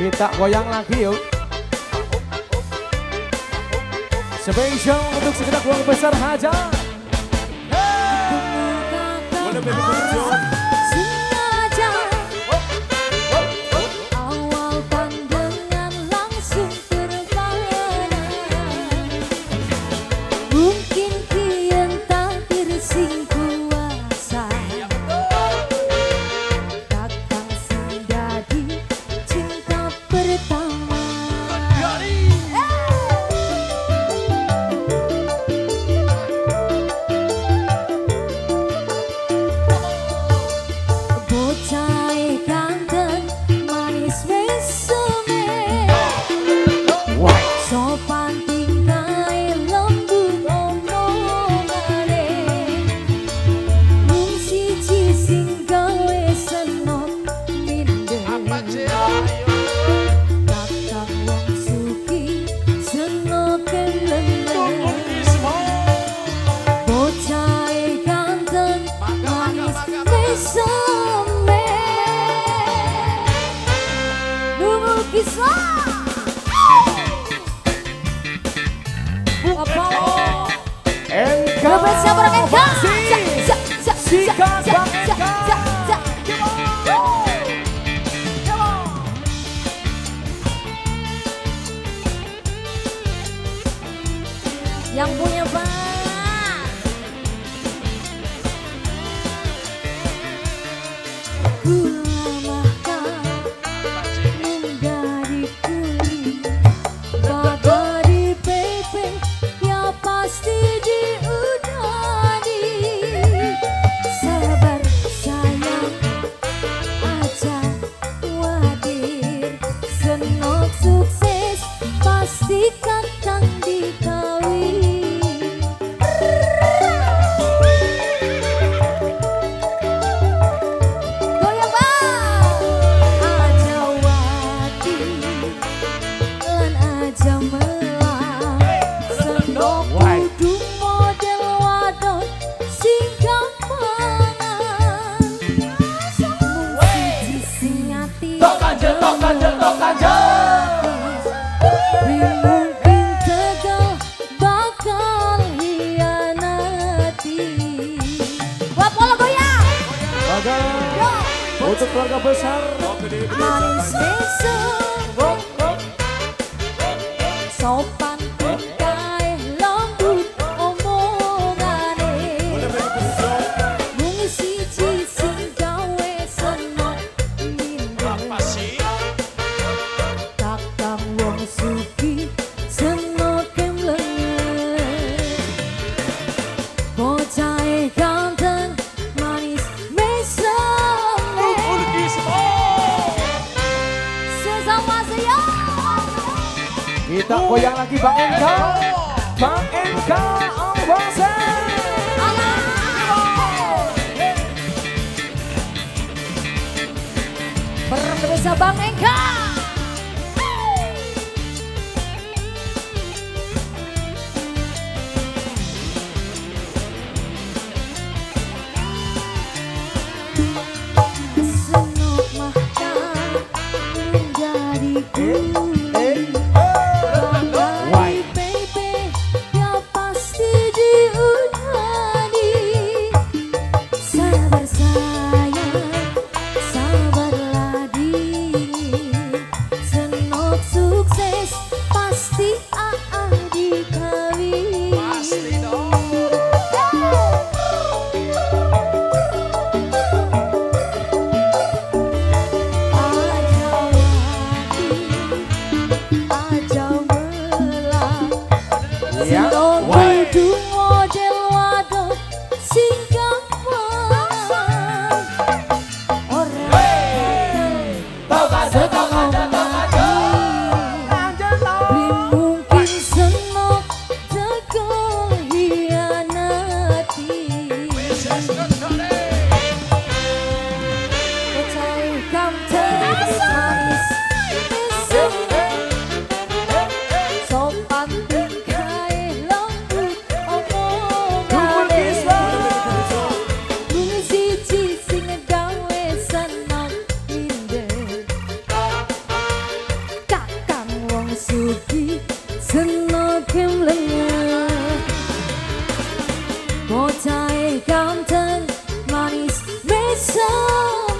Kita goyang lagi yuk. Spesial untuk sekedar keluarga besar Hajar. Boleh beri awal pandangan langsung terpana. Mungkin kian takdir sing kuasa. Kakang sing dadi cinta pertama. Yang punya Pak. Untuk keluarga besar manis besok sopan kae lembut omongane mung siji sing gawe seneng minder kakang wong sugih seneng kemlengen bocahe ganteng manis besok. Kita goyang lagi Bang Enka. Bang Enka Albasen. Berbisa Bang Enka. Senok mahkah menjadi sopan kae lembut Hai ganteng manis mesra.